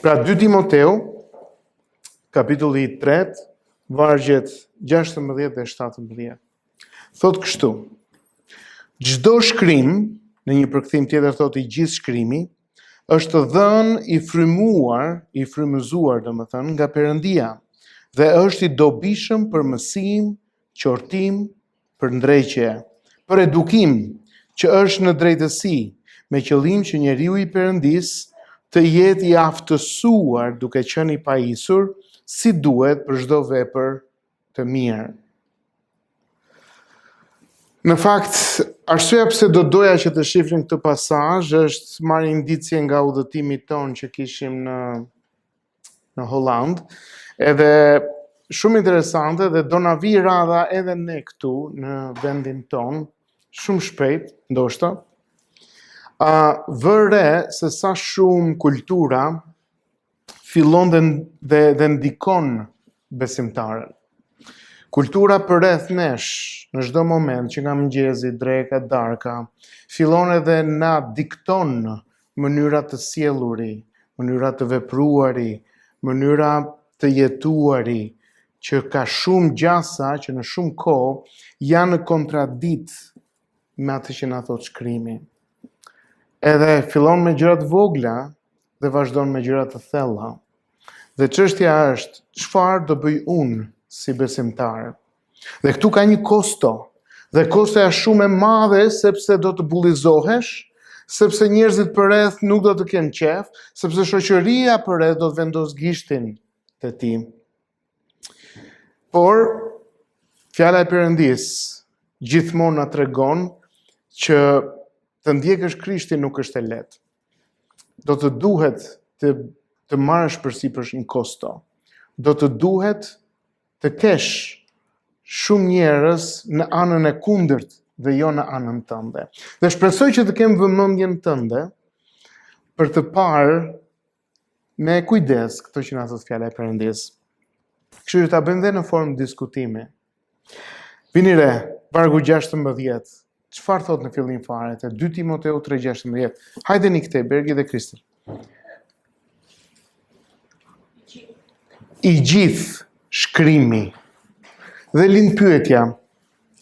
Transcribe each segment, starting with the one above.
Pra 2 Timoteu, kapitulli 3, vargjet 16 dhe 17. Thot kështu: çdo shkrim, në një përkthim tjetër thot i gjithë shkrimi, është dhënë i frymëzuar domethënë nga Perëndia dhe është i dobishëm për mësim, qortim, për ndrejqje, për edukim, që është në drejtësi, me qëllim që njeriu i Perëndis të jetë i aftësuar duke qenë i pajisur si duhet për çdo vepër të mirë. Në fakt, arsyeja pse do doja që të shifrim këtë pasazh është marrë indicje nga udhëtimi ton që kishim në Holland, edhe shumë interesante dhe do na vi radha edhe ne këtu në vendin ton, shumë shpejt, ndoshta. Vëre se sa shumë kultura fillon dhe ndikon besimtarën. Kultura përreth nesh në çdo moment që nga mëngjesi, dreka, darka, fillon edhe na dikton mënyra të sjelluri, mënyra të vepruari, mënyra të jetuari, që ka shumë gjasa që në shumë kohë janë në kontradikt me atë që na thot shkrimi. Edhe fillon me gjëra të vogla dhe vazhdon me gjëra të thella. Dhe çështja është, çfarë do bëj unë si besimtar? Dhe këtu ka një kosto. Dhe kostoja shumë e madhe sepse do të bullizohesh, sepse njerëzit përreth nuk do të kenë qef, sepse shoqëria përreth do të vendos gishtin te ti. Por fjala e Perëndis gjithmonë na tregon që të ndjekësh Krishtin nuk është e lehtë. Do të duhet të marrësh përsipër një kosto. Do të duhet të kesh shumë njerëz në anën e kundërt dhe jo në anën tënde. Dhe shpresoj që të kem vëmendjen tënde për të parë me kujdes këto që na thot fjala e Perëndis. Kështu që ta bëjmë dhe në formë diskutimi. Vini re, vargu 16. Çfarë thot në fillim fare te 2 Timoteu 3:16? Hajdeni këtej Bergi dhe Kristër. I gjithë shkrimi. Dhe lind pyetja.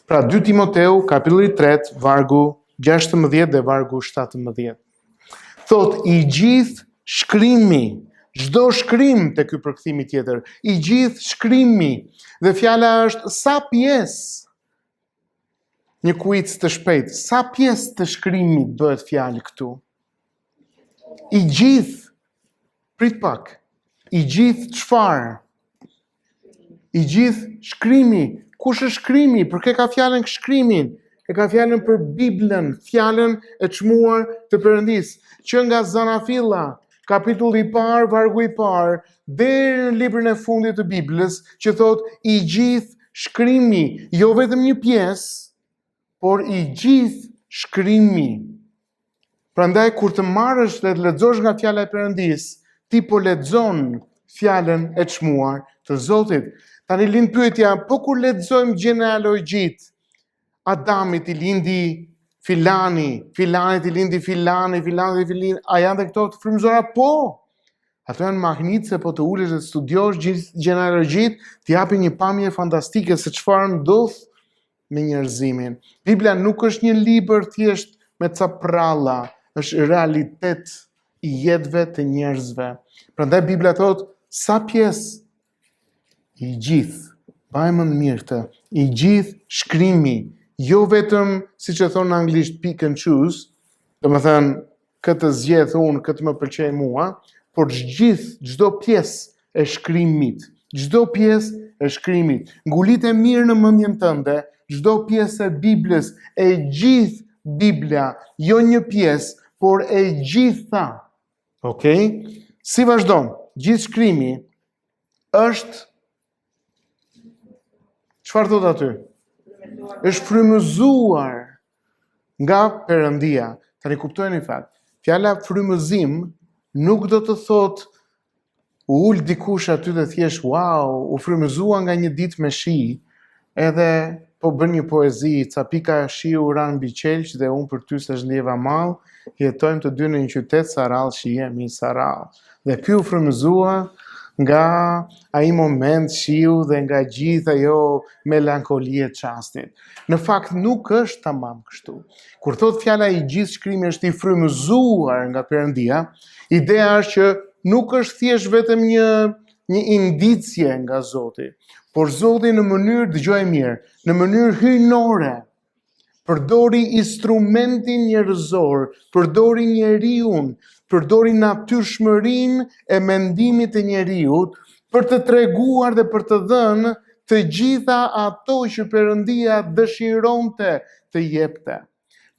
Pra 2 Timoteu kapitulli 3, vargu 16 dhe vargu 17. Thot i gjithë shkrimi. Çdo shkrim te ky përkthimi tjetër, i gjithë shkrimi. Dhe fjala është sa pjesë. Një quiz të shpejt. Sa pjesë të shkrimit bëhet fjalë këtu? I gjithë. Prit pak. I gjithë çfarë? I gjithë shkrimi. Kush është shkrimi? Për kë ka fjalën shkrimin? E ka fjalën për Biblën, fjalën e çmuar të Perëndis, që nga Zanafilla, kapitulli i parë, vargu i parë, deri në librin e fundit të Biblës, që thot i gjithë shkrimi, jo vetëm një pjesë, por i gjithë shkrimi. Prandaj kur të marrësh dhe të lexosh nga fjala e Perëndis, ti po lexon fjalën e çmuar të Zotit. Tani lind pyetja, po kur lexojmë gjenealogjitë, Adamit i lindi filani, filanit i lindi filani, a janë dhe këto të frymëzuara? Po. Ato janë mahnitse, po të ulesh dhe studiosh gjithë gjenealogjitë, të japi një pamje fantastike se çfarë ndodh me njerëzimin. Biblia nuk është një libër thjesht me ca pralla, është realitet i jetëve të njerëzve. Prandaj Biblia thot sa pjesë i gjithë, bajmë mirë të, i gjithë shkrimi, jo vetëm siç e thon në anglisht pick and choose, domethënë këtë zgjedh unë, këtë më pëlqej mua, por çdo pjesë e shkrimit, çdo pjesë e shkrimit. Ngulit e mirë në mendjen tënde, çdo pjesë e Biblës, e gjithë Biblia, jo një pjesë, por e gjitha. Okej? Si vazhdon? Gjithë shkrimi është çfarë thot aty? Është frymëzuar nga Perëndia. Tani kuptojeni fakt. Fjala frymëzim nuk do të thot u ul dikush aty dhe thjesht wow, u frymëzua nga një ditë me shi, edhe po bën një poezi, ca pika shiu ran mbi qelç dhe unë për ty se zhdjeva mall, jetojmë të dy në një qytet sarall, shihemi sarall. Dhe ky u frymëzua nga ai moment shiu dhe nga gjithë ajo melankolia e çastit. Në fakt nuk është tamam kështu. Kur thot fjala i gjithë shkrimi është i frymëzuar nga Perëndia, ideja është që nuk është thjesht vetëm një indicje nga Zoti, por Zoti në mënyrë, dëgjoj mirë, në mënyrë hyjnore, përdori instrumentin njerëzor, përdori njeriun, përdori natyrshmërinë e mendimit të njeriut për të treguar dhe për të dhënë të gjitha ato që Perëndia dëshironte të jepte.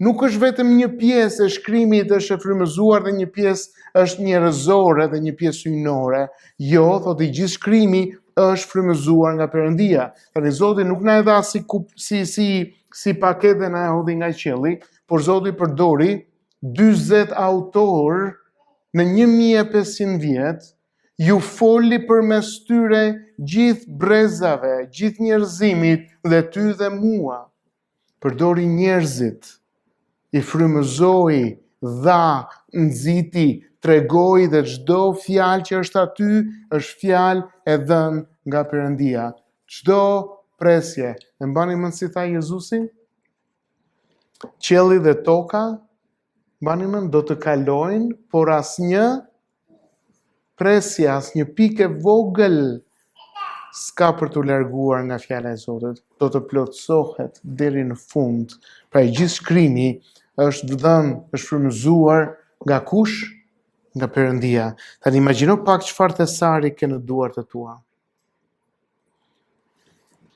Nuk është vetëm një pjesë e shkrimit është e frymëzuar dhe një pjesë është njerëzore dhe një pjesë hyjnore. Jo, thotë i gjithë shkrimi është frymëzuar nga Perëndia. Tani Zoti nuk na e dha si pakete na e hodhi nga qielli, por Zoti përdori 40 autor në 1500 vjet, ju foli përmes tyre gjithë brezave, gjithë njerëzimit dhe ty dhe mua. Përdori njerëzit, i frymëzoi, dha, nxiti, tregoi dhe çdo fjalë që është aty është fjalë e dhënë nga Perëndia. Çdo presje, e mbani mend si tha Jezusi? Qielli dhe toka, mbani mend, do të kalojnë, por asnjë presje, asnjë pikë vogël s'ka për të larguar nga fjala e Zotit. Do të plotësohet deri në fund. Pra i gjithë shkrimi është dhënë, është frymëzuar nga kush? Nga Perëndia. Tani imagjino pak çfarë thesari ke në duart e tua.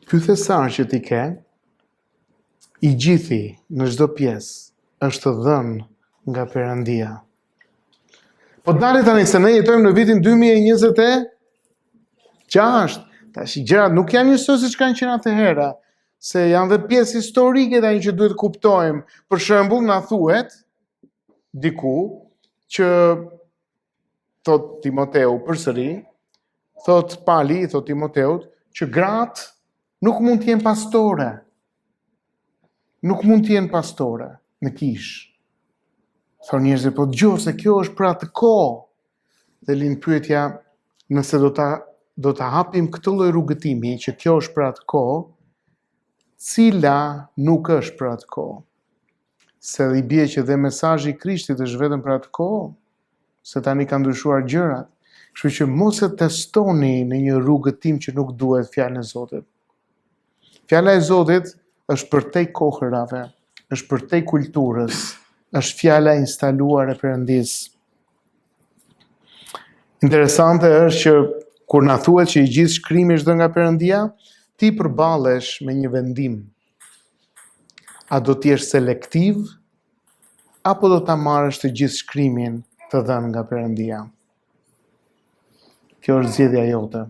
Ky thesar që ti ke, i gjithi në çdo pjesë është dhënë nga Perëndia. Po dali tani se ne jetojmë në vitin 2026. Tash gjërat nuk janë njësoj siç kanë qenë atëherë, se janë dhe pjesë historike tani që duhet kuptojmë. Për shembull, na thuhet diku që thot Timoteu përsëri, thot Pali, thot Timoteut, që gratë nuk mund të jenë pastore. Nuk mund të jenë pastore në kish. Thonë njerëzit, po dëgjoj se kjo është për atë kohë. Dhe lind pyetja, nëse do ta hapim këtë lloj rrugëtimi që kjo është për atë kohë, cila nuk është për atë kohë. Se i bie që dhe mesazhi i Krishtit është vetëm për atë kohë, se tani kanë ndryshuar gjërat. Kështu që mos e testoni në një rrugëtim që nuk duhet fjalën e Zotit. Fjala e Zotit është për te kohërave, është për te kulturës, është fjala instaluar e Perëndis. Interesante është që kur na thuhet që i gjithë shkrimi është dhënë nga Perëndia, ti përballesh me një vendim. A do të jesh selektiv apo do ta marrësh të gjithë shkrimin të dhënë nga Perëndia? Kjo është zgjedhja jote.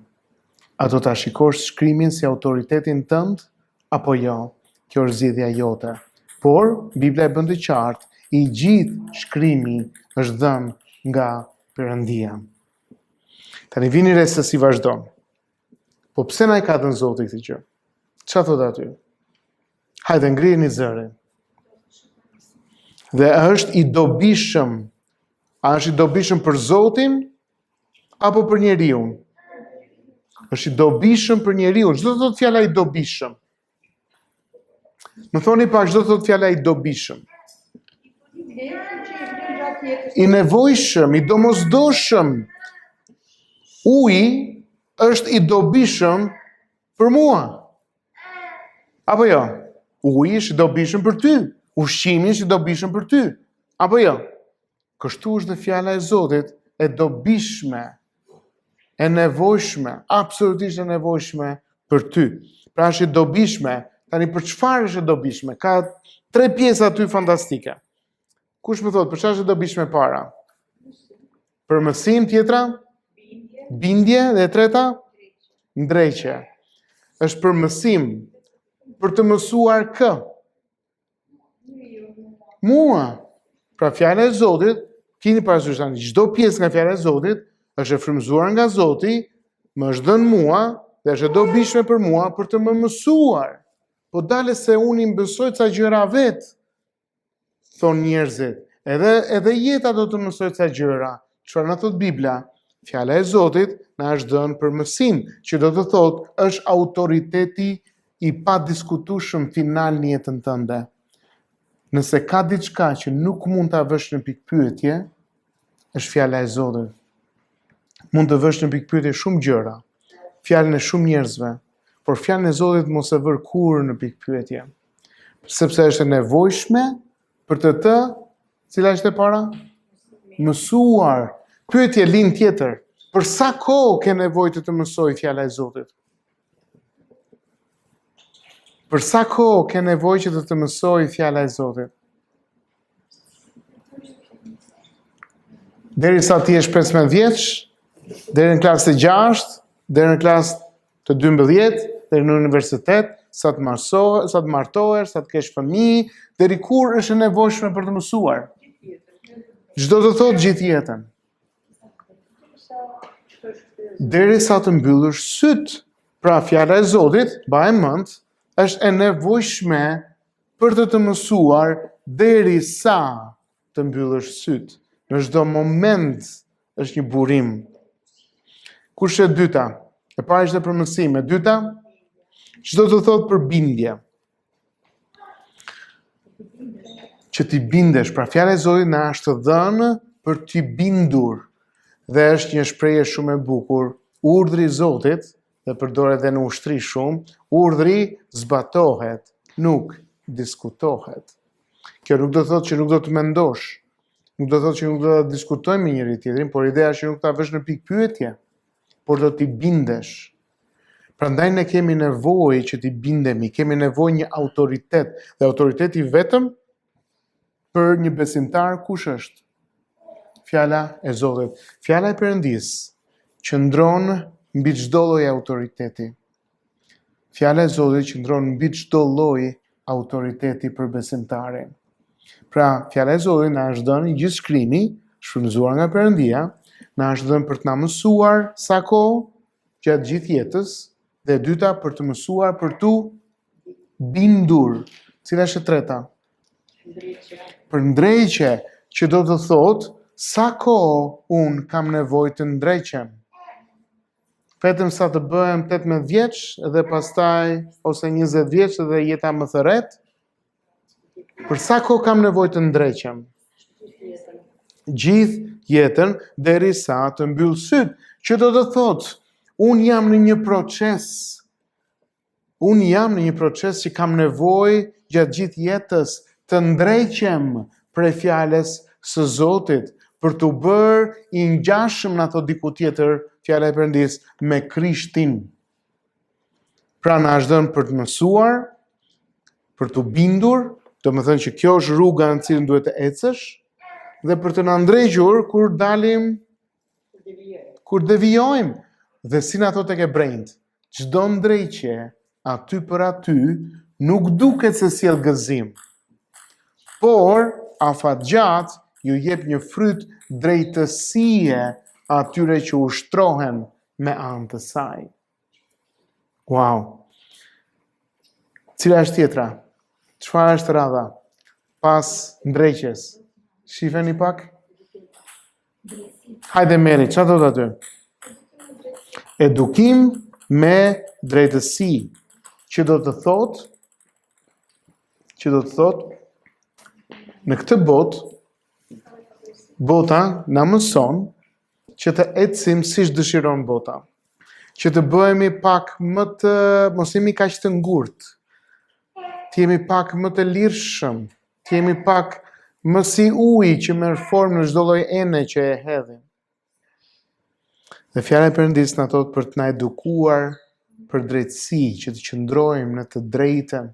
A do ta shikosh shkrimin si autoritetin tënd apo jo? Kjo është zgjedhja jote. Por Bibla e bën të qartë, i gjithë shkrimi është dhënë nga Perëndia. Tani vini re se si vazhdon. Po pse na i ka dhënë Zoti këtë gjë? Çfarë thot aty? Hajde ngrijeni zërin. Dhe është i dobishëm. A është i dobishëm për Zotin apo për njeriu? Është i dobishëm për njeriu. Çdo thot fjala i dobishëm. Më thoni pak çdo thot fjala i dobishëm. I nevojshëm, i domosdoshëm. Uji është i dobishëm për mua. Apo jo? Uji është i dobishëm për ty. Ushqimi është i dobishëm për ty. Apo jo? Kështu është dhe fjala e Zotit e dobishme, e nevojshme, absolutisht e nevojshme për ty. Pra është i dobishme. Tani për çfarë është e dobishme? Ka 3 pjesë aty fantastike. Kush më thot, për çfarë është e dobishme para? Për mësim, tjetra? Bindje dhe e treta? Ndreqje. Është për mësim, për të mësuar kë? Mua. Pra fjala e Zotit, keni parasysh tani, çdo pjesë nga fjala e Zotit është e frymëzuar nga Zoti, më është dhënë mua dhe është e dobishme për mua për të më mësuar. Po dale se unë i mësoj ca gjëra vetë, thonë njerëzit. Edhe jeta do të mësoj ca gjëra. Çfarë na thot Bibla? Fjala e Zotit na është dhënë për mësim, që do të thotë është autoriteti i pa diskutueshëm final në jetën tënde. Nëse ka diçka që nuk mund ta vësh në pikpyetje, është fjala e Zotit. Mund të vësh në pikpyetje shumë gjëra, fjalën e shumë njerëzve, por fjalën e Zotit mos e vër kurrë në pikpyetje. Sepse është e nevojshme për të, cila është e para? Mësuar. Pyetje lind tjetër. Për sa kohë ke nevojë të mësoj fjala e Zotit? Për sa kohë ke nevojë që të mësoj fjala e Zotit? Derisa ti jesh 15 vjeç, deri në klasë të 6, deri në klasë të 12, deri në universitet, sa të martohesh, sa të kesh fëmijë, deri kur është e nevojshme për të mësuar? Çdo të thotë gjithë jetën. Derisa të mbyllësh syt. Pra fjala e Zotit, baje mend, është e nevojshme për të mësuar derisa të mbyllësh syt. Në çdo moment është një burim. Kush e dyta? E para ishte për mësim, e dyta, çdo të thotë për bindje. Që ti bindesh, pra fjala e Zotit na është dhënë për t'i bindur. Dhe është një shprehje shumë e bukur. Urdhri i Zotit, dhe përdoret edhe në ushtri shumë, urdhri zbatohet, nuk diskutohet. Kjo nuk do të thotë që nuk do të mendosh, nuk do të thotë që nuk do të diskutojmë me njëri tjetrin, por ideja është që nuk ta vësh në pikë pyetje, por do t'i bindesh. Prandaj ne kemi nevojë që t'i bindemi, kemi nevojë një autoritet, dhe autoriteti vetëm për një besimtar kush është? Fjala e Zotit. Fjala e Perëndis qëndron mbi çdo lloj autoriteti. Fjala e Zotit qëndron mbi çdo lloj autoriteti për besimtarin. Pra, fjala e Zotit na është dhënë gjithë shkrimi, shfrytëzuar nga Perëndia, na është dhënë për të na mësuar sa kohë gjatë gjithë jetës, dhe e dyta për të mësuar për tu bindur. Cila është e treta? Për ndrejqe, që do të thotë sa kohë unë kam nevojë të ndreqem. Vetëm sa të bëhem 18 vjeç dhe pastaj ose 20 vjeç dhe jeta më thërret? Për sa kohë kam nevojë të ndreqem? Gjithë jetën derisa të mbyll syt, që do të thotë unë jam në një proces. Unë jam në një proces që kam nevojë gjatë gjithë jetës të ndreqem prej fjalës së Zotit, për të bërë i ngjashëm në ato diku tjetër, fjala e Perëndis, me Krishtin. Pra na është dhënë për të mësuar, për të bindur, do të thënë që kjo është rruga në cilën duhet të ecësh, dhe për të na ndrequr kur dalim, kur devijojmë. Dhe si na thotë tek Hebrejt, çdo ndreqje aty për aty nuk duket se sjell gëzim, por afatgjat ju jep një fryt drejtësie atyre që ushtrohen me anë të saj. Wow! Cila është tjetra? Çfarë është radha? Pas ndreqjes. Shifeni pak? Hajde Meri, çfarë do të aty? Edukim me drejtësi. Që do të thotë? Në këtë botë, bota na mëson që të ecim siç dëshiron bota. Që të bëhemi pak më të, mos jemi kaq të ngurtë. Të jemi pak më të lirshëm, të jemi pak më si uji që merr formë në çdo lloj ene që e hedhim. Dhe fjala e Perëndis na thotë për të na edukuar për drejtësi, që të qëndrojmë në të drejtën.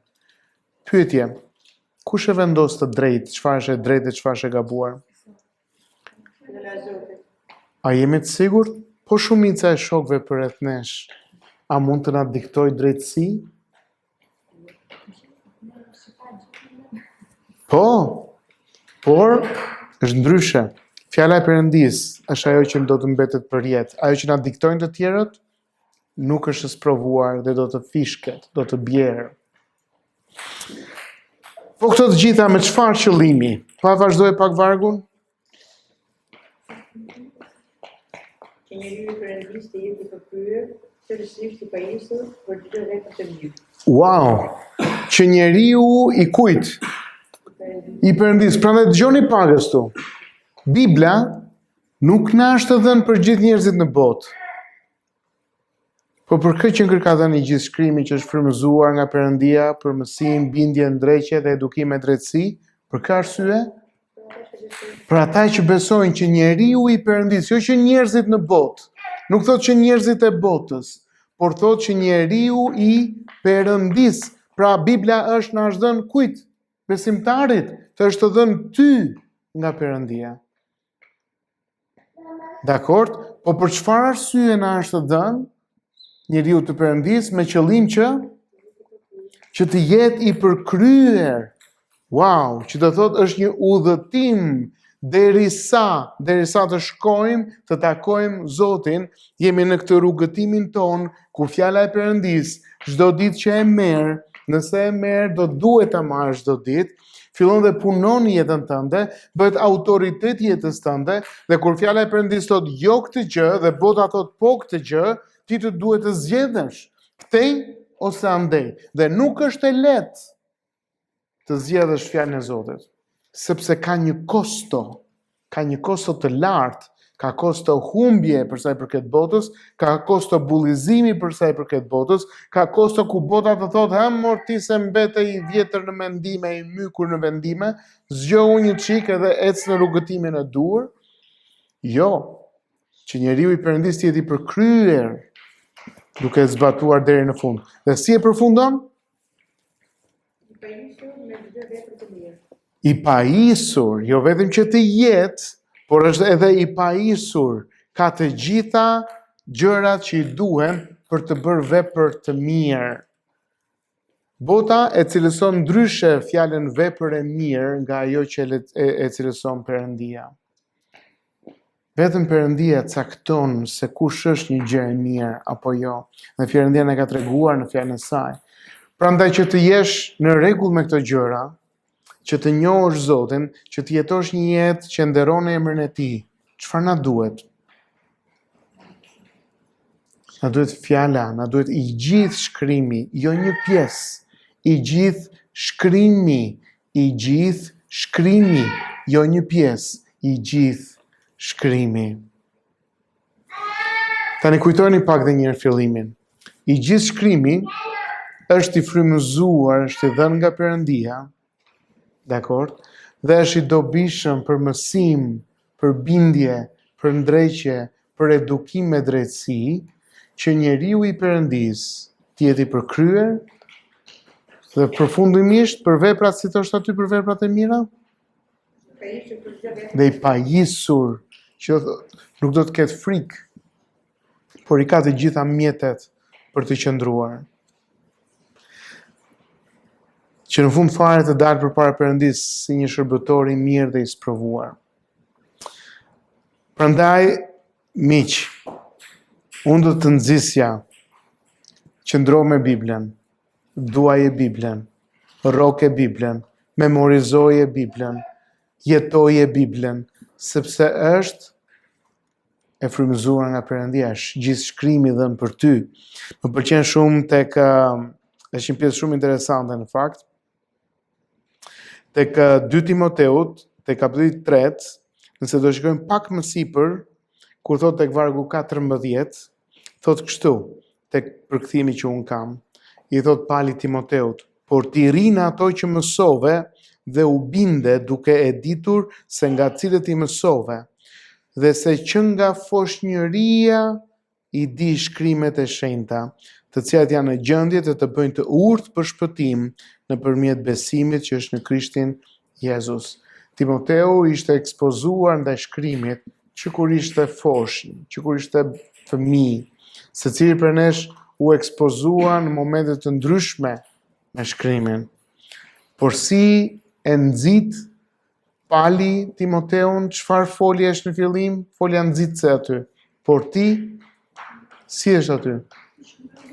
Pyetje, kush e vendos të drejtë, çfarë është e drejtë dhe çfarë është e gabuar? A jemi të sigurt? Po shumica e shokëve përreth nesh, a mund të na diktoj drejtësi? Po, por është ndryshe. Fjala e Perëndis është ajo që do të mbetet për jetë. Ajo që na diktojnë të tjerët nuk është e sprovuar dhe do të fishket, do të bjerë. Po këto të gjitha me çfarë qëllimi? Pa vazhdoj pak vargun? që njeriu I Perëndis të jetë I përkryer, seriozisht I pajisur për çdo vepër të mirë. Wow! Që njeriu I kujt? I Perëndis. Prandaj dëgjoni pak këtu. Bibla nuk na është dhënë për gjithë njerëzit në botë. Po për këtë që ka dhënë I gjithë shkrimi që është frymëzuar nga Perëndia për mësim, bindje, ndreqje dhe edukim me drejtësi, për kë arsye? Për ata që besojnë që njeriu I Perëndis, jo që njerëzit në botë, nuk thotë që njerëzit e botës, por thotë që njeriu I Perëndis. Pra Bibla është na është dhënë kujt? Besimtarit, të është dhënë ty nga Perëndia. Dakord? Po për çfarë arsye na është dhënë njeriu të Perëndis me qëllim që të jetë I përkryer. Wow, që do thotë është një udhëtim derisa të shkojmë të takojmë Zotin, jemi në këtë rrugëtimin ton ku fjala e Perëndis çdo ditë që e merr, nëse e merr do duhet ta marrësh çdo ditë, fillon dhe punon jetën tënde, bëhet autoritet jetës tënde, dhe kur fjala e Perëndis thotë jo këtë gjë dhe bota thotë po këtë gjë, ti të duhet të zgjedhësh këtej ose andej. Dhe nuk është e lehtë të zgjedhësh fjalën e Zotit, sepse ka një kosto të lartë, ka kosto humbje për sa I përket botës, ka kosto bullizimi për sa I përket botës, ka kosto ku bota të thotë, mor ti se mbete I vjetër në mendime, I mykur në vendime, zgjohu një çik edhe ec në rrugëtimin e dur. Jo, që njeriu I Perëndis të jetë I përkryer duke zbatuar deri në fund. Dhe si e përfundon? I pajisur me çdo vepër të mirë. I pajisur, jo vetëm që të jetë, por është edhe I pajisur, ka të gjitha gjërat që I duhen për të bërë vepër të mirë. Bota e cilëson ndryshe fjalën vepër e mirë nga ajo që e cilëson Perëndia. Vetëm Perëndia cakton se kush është një gjë e mirë apo jo. Dhe Perëndia na ka treguar në fjalën e saj. Prandaj që të jesh në rregull me këto gjëra, që të njohësh Zotin, që të jetosh një jetë që nderon emrin e Tij, çfarë na duhet? Na duhet fjala, na duhet I gjithë shkrimi, jo një pjesë. I gjithë shkrimi, jo një pjesë. I gjithë shkrimi. Tani kujtojeni pak dhe njërë fillimin. I gjithë shkrimi është I frymëzuar, është I dhënë nga Perëndia, dakord? Dhe është I dobishëm për mësim, për bindje, për ndreqje, për edukim me drejtësi, që njeriu I Perëndis të jetë I përkryer dhe përfundimisht për veprat, si thoshte aty për veprat e mira, dhe I pajisur, që nuk do të ketë frikë, por I ka të gjitha mjetet për të qëndruar. Që në fund fare të dalë përpara Perëndis si një shërbëtor I mirë dhe I sprovuar. Prandaj, miq, unë do të nxisja, qëndro me Biblen, duaje Biblen, roke Biblen, memorizoje Biblen, jetoje Biblen, sepse është e frymëzuar nga Perëndia, është gjithë shkrimi dhënë për ty. Më pëlqen shumë tek është një pjesë shumë interesante në fakt. Tek 2 Timoteut, tek kapitulli 3, nëse do shikojmë pak më sipër, kur thot tek vargu 14, thot kështu, tek përkthimi që un kam. I thot Pali Timoteut, por ti rinë ato që mësove dhe u binde duke e ditur se nga cilët I mësove, dhe se që nga foshnjëria I di shkrimet e shenjta, të cilat janë në gjendje të bëjnë të urtë për shpëtim nëpërmjet besimit që është në Krishtin Jezus. Timoteu ishte ekspozuar ndaj shkrimit që kur ishte foshnjë, që kur ishte fëmijë, secili prej nesh u ekspozua në momente të ndryshme me shkrimin. Por si e nxit Pali Timoteun, çfarë folje është në fillim? Folja nxitse aty. Por ti, si është aty?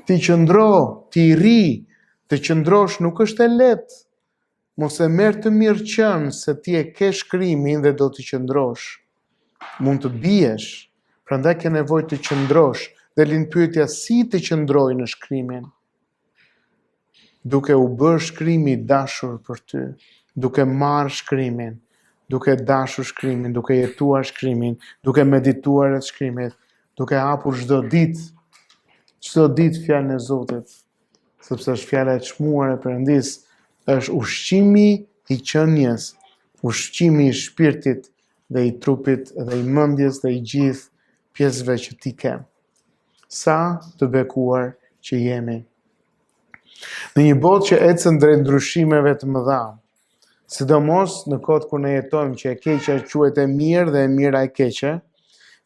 Ti qëndro, ti ri, të qëndrosh nuk është e lehtë. Mos e merr të mirë qenë se ti e ke shkrimin dhe do të qëndrosh. Mund të biesh. Prandaj ke nevojë të qëndrosh dhe lind pyetja si të qëndroj në shkrimin. Duke u bërë shkrimi i dashur për ty, duke marrë shkrimin, duke dashur shkrimin, duke jetuar shkrimin, duke medituar rreth shkrimit, duke hapur çdo ditë fjalën e Zotit, sepse është fjala e çmuar e Perëndis, është ushqimi i qenies, ushqimi i shpirtit dhe i trupit dhe i mendjes dhe i gjithë pjesëve që ti ke. Sa të bekuar që jemi. Në një botë që ecën drejt ndryshimeve të mëdha, sidomos në kohët kur ne jetojmë që e keqja quhet e mirë dhe e mira e keqe,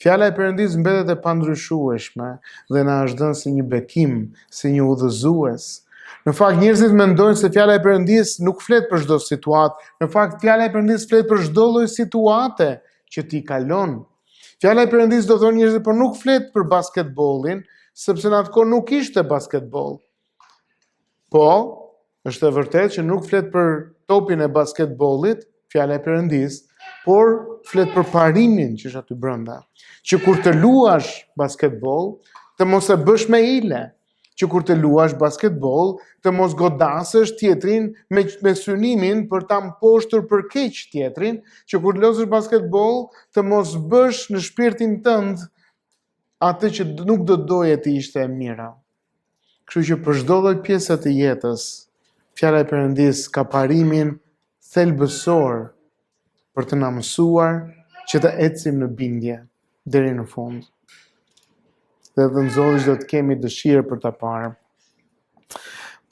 fjala e Perëndis mbetet e pandryshueshme dhe na është dhënë si një bekim, si një udhëzues. Në fakt njerëzit mendojnë se fjala e Perëndis nuk flet për çdo situatë, në fakt fjala e Perëndis flet për çdo lloj situate që ti kalon. Fjala e Perëndis do thonë njerëzit, por nuk flet për basketbollin, sepse në atë kohë nuk ishte basketboll. Po, është e vërtetë që nuk flet për topin e basketbollit, fjala e Perëndis, por flet për parimin që është aty brenda. Që kur të luash basketboll, të mos e bësh me hile. Që kur të luash basketboll, të mos godasësh tjetrin me synimin për ta mposhtur për keq tjetrin, që kur luash basketboll, të mos bësh në shpirtin tënd atë që nuk do doje të ishte e mira. Kështu që për çdo lloj pjese të jetës, fjala e Perëndis ka parimin thelbësor për të na mësuar që të ecim në bindje deri në fund. Dhe në Zoti do të kemi dëshirë për ta parë.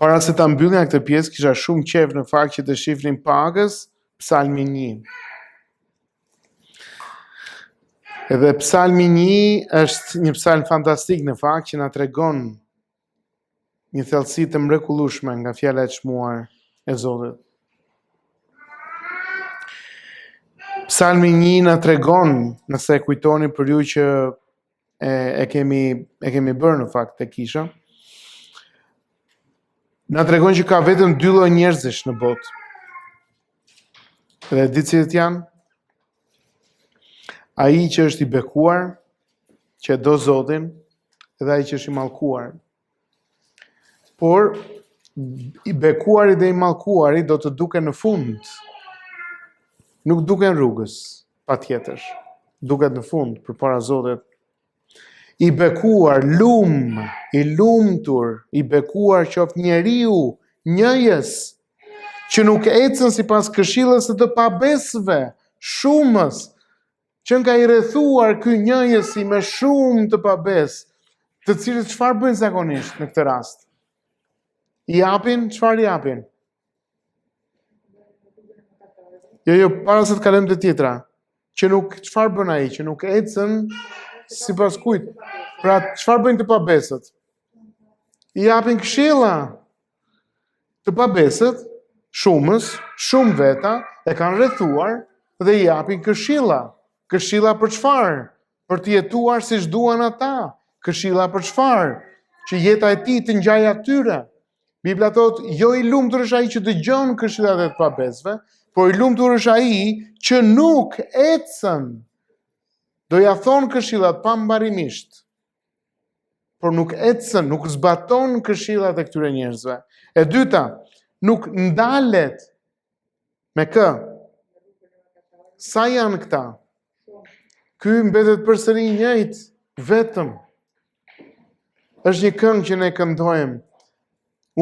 Para se ta mbyllja këtë pjesë, kisha shumë qejf në fakt që të shihnim pagës Psalmi 1. Edhe Psalmi 1 është një psalm fantastik në fakt që na tregon një thellësi të mrekullueshme nga fjala e çmuar e Zotit. Psalmi 1 na tregon, nëse e kujtoni për ju që e kemi bërë në fakt te kisha, na tregon që ka vetëm 2 lloj njerëzish në botë. Dhe di cilët janë? Ai që është i bekuar, që do Zotin, dhe ai që është i mallkuar. Por i bekuari dhe i mallkuari do të duken në fund. Nuk duken rrugës, patjetër. Duket në fund përpara Zotit. I bekuar, i lumtur, i bekuar qoftë njeriu, njëjës, që nuk ecën sipas këshillës së të pabesëve, shumës, që nga i rrethuar ky njëjësi me shumë të pabesë, të cilët çfarë bëjnë zakonisht në këtë rast? I japin, çfarë japin? Jo, para se të kalojmë te tjetra, që nuk çfarë bën ai, që nuk ecën sipas kujt? Pra, çfarë bëjnë të pabesët? I japin këshilla. Të pabesët, shumës, shumë veta, e kanë rrethuar dhe i japin këshilla. Këshilla për çfarë? Për të jetuar siç duan ata. Këshilla për çfarë? Që jeta e tij të ngjajë atyre. Bibla thotë, jo i lumtur është ai që dëgjon këshillat e të pabesëve, por i lumtur është ai që nuk ecën. Do ja thonë këshillat pambarimisht, por nuk ecën, nuk zbaton këshillat e këtyre njerëzve. E dyta, nuk ndalet me kë? Sa janë këta? Ky mbetet përsëri i njëjtë, vetëm. Është një këngë që ne këndojmë.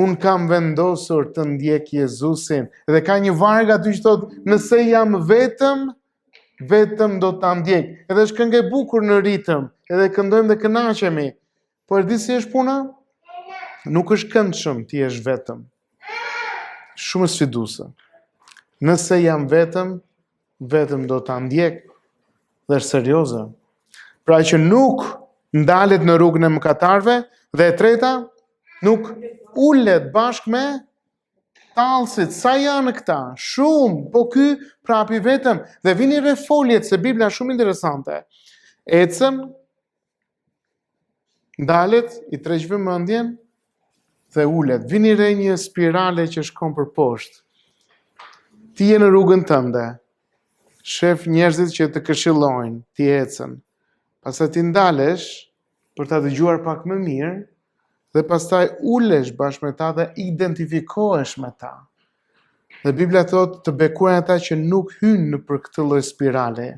Unë kam vendosur të ndjek Jezusin. Dhe ka një varg aty që thotë, nëse jam vetëm, vetëm do ta ndjek. Edhe është këngë e bukur në ritëm, edhe këndojmë dhe kënaqemi. Por di si është puna? Nuk është këndshëm ti je vetëm. Shumë sfiduese. Nëse jam vetëm, vetëm do ta ndjek. Dhe është serioze. Pra që nuk ndalet në rrugën e mëkatarëve, dhe e treta, nuk ulet bashkë me tallësit. Sa janë këta? Shumë, po ky prapi vetëm. Dhe vini rreth foljet, se Bibla është shumë interesante. Ecën, ndalet, i tërheq vëmendjen dhe ulet. Vini re një spirale që shkon për poshtë. Ti je në rrugën tënde. Shef njerëzit që të këshillojnë, ti ecën. pastaj ti ndalesh për ta dëgjuar pak më mirë dhe pastaj ulesh bashkë me ta dhe identifikohesh me ta. Dhe Biblia thotë të bekuar ata që nuk hynë në për këtë lloj spirale,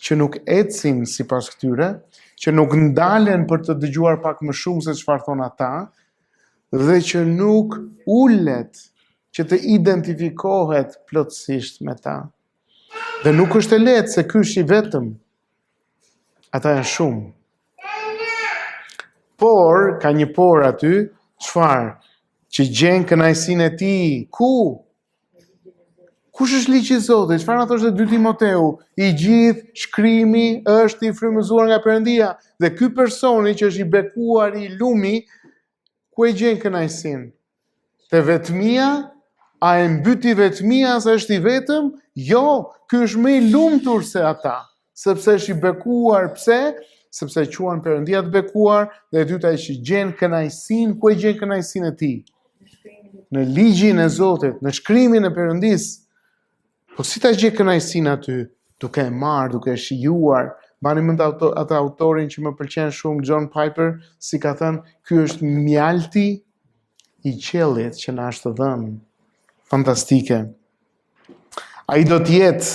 që nuk ecin sipas këtyre, që nuk ndalen për të dëgjuar pak më shumë se çfarë thon ata, dhe që nuk ulet që të identifikohet plotësisht me ta. Dhe nuk është e lehtë se ky është i vetëm. Ata janë shumë. Por, ka një por aty, çfarë? Që gjen kënaqësinë e tij. Ku? Kush është ligji i Zotit? Çfarë na thoshte 2 Timoteu? I gjithë shkrimi është i frymëzuar nga Perëndia. Dhe ky personi që është i bekuar i lumi, ku e gjen kënaqësinë? Te vetmia? A e mbyti vetmia se është i vetëm? Jo, ky është më i lumtur se ata, sepse është i bekuar. Pse? Sepse quan Perëndia të bekuar, dhe e dyta është që gjen kënaqësinë. Ku e gjen kënaqësinë e tij? Në ligjin e Zotit, në shkrimin e Perëndisë. Po si ta gjej kënaqësinë aty? Duke e marrë, duke e shijuar. Bani mend atë autorin që më pëlqen shumë, John Piper, si ka thënë, ky është mjalti i qiellit që na është dhënë. Fantastike. Ai do të jetë,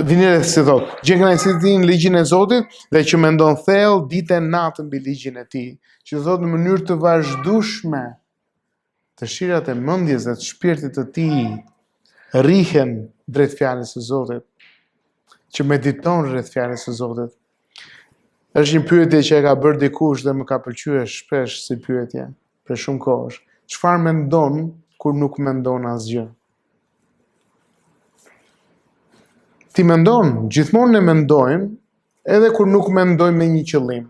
vini edhe si thot, gjen kënaqësinë në ligjin e Zotit dhe që mendon thellë ditën e natën mbi ligjin e tij. Që thot në mënyrë të vazhdueshme, dëshirat e mendjes dhe të shpirtit të tij rrihen drejt fjalës së Zotit, që mediton rreth fjalës së Zotit. Është një pyetje që e ka bërë dikush dhe më ka pëlqyer shpesh si pyetje për shumë kohësh. Çfarë mendon kur nuk mendon asgjë? Ti mendon, gjithmonë ne mendojmë, edhe kur nuk mendojmë me një qëllim.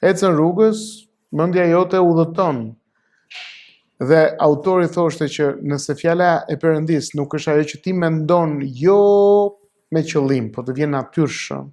Ecën rrugës, mendja jote udhëton. Dhe autori thoshte që nëse fjala e Perëndis nuk është ajo që ti mendon jo me qëllim, po të vjen natyrshëm,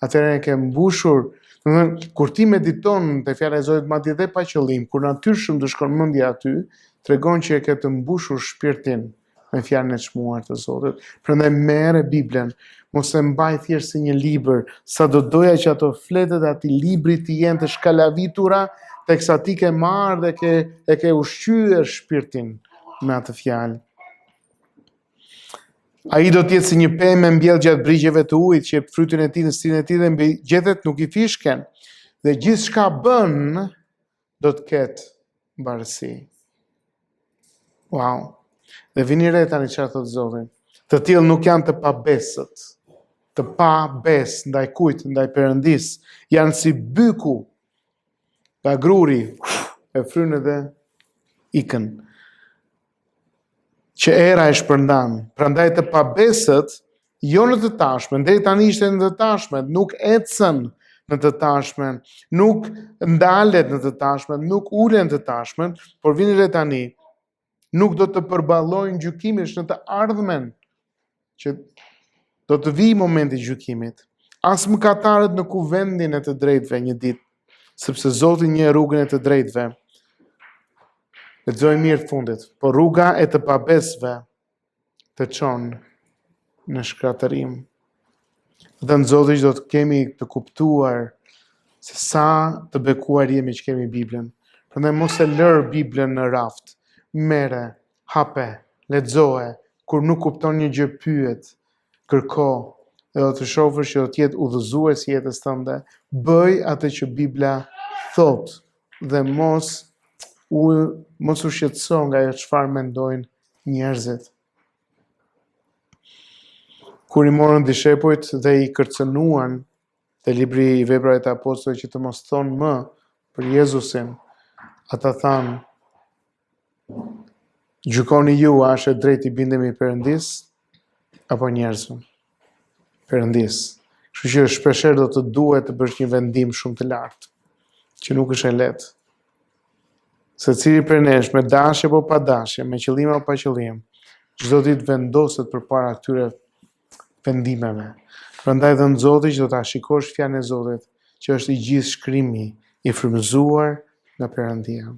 atëherë e ke mbushur. Domethënë, kur ti mediton te fjala e Zotit madje edhe pa qëllim, kur natyrshëm të shkon mendja aty, tregon që e ke të mbushur shpirtin me fjalën e çmuar të Zotit. Prandaj merre Biblën, mos e mbaj thjesht si një libër, sa do doja që ato fletët e atij libri të jenë të shkalavitura, teksa ti ke marrë dhe e ke ushqyer shpirtin me atë fjalë. Ai do të jetë si një pemë mbjell gjatë brigjeve të ujit, që jep frytin e tij në stin e tij dhe mbi gjethet nuk i fishken. Dhe gjithçka bën do të ketë mbarësi. Wow. Dhe vini re tani çfarë thot Zoti. Të tillë nuk janë të pabesët. Të pabes ndaj kujt, ndaj Perëndis, janë si byku nga gruri, e fryn edhe ikën. Që era e shpërndan. Prandaj të pabesët, jo në të tashmen, deri tani ishte në të tashmen, nuk ecën në të tashmen, nuk ndalet në të tashmen, nuk ulen në të tashmen, por vini re tani, nuk do të përballojnë gjykimisht në të ardhmen, që do të vijë momenti i gjykimit. As mëkatarët në kuvendin e të drejtëve një ditë, sepse Zoti njeh rrugën e të drejtëve. Lexoj mirë të fundit, por rruga e të pabesëve të çon në shkatërim. Dhe në Zoti do të kemi të kuptuar se sa të bekuar jemi që kemi Biblën. Prandaj mos e lër Biblën në raft. Merre, hape, lexoje, kur nuk kupton një gjë pyet, kërko, dhe do të shohësh që do të jetë udhëzues i jetës tënde. Bëj atë që Bibla thot dhe mos u shqetëso nga ajo çfarë mendojnë njerëzit. Kur i morën dishepujt dhe i kërcënuan, te libri i Veprave të Apostujve, që të mos thonë më për Jezusin, ata thanë, gjykoni ju, a është e drejtë i bindemi Perëndis apo njerëzve? Perëndis. Kështu që shpeshherë do të duhet të bësh një vendim shumë të lartë, që nuk është e lehtë. Secili prej nesh, me dashje apo pa dashje, me qëllim apo pa qëllim, çdo ditë vendoset përpara këtyre vendimeve. Prandaj dhe në Zoti që do ta shikosh fjalën e Zotit, që është i gjithë shkrimi, i frymëzuar nga Perëndia.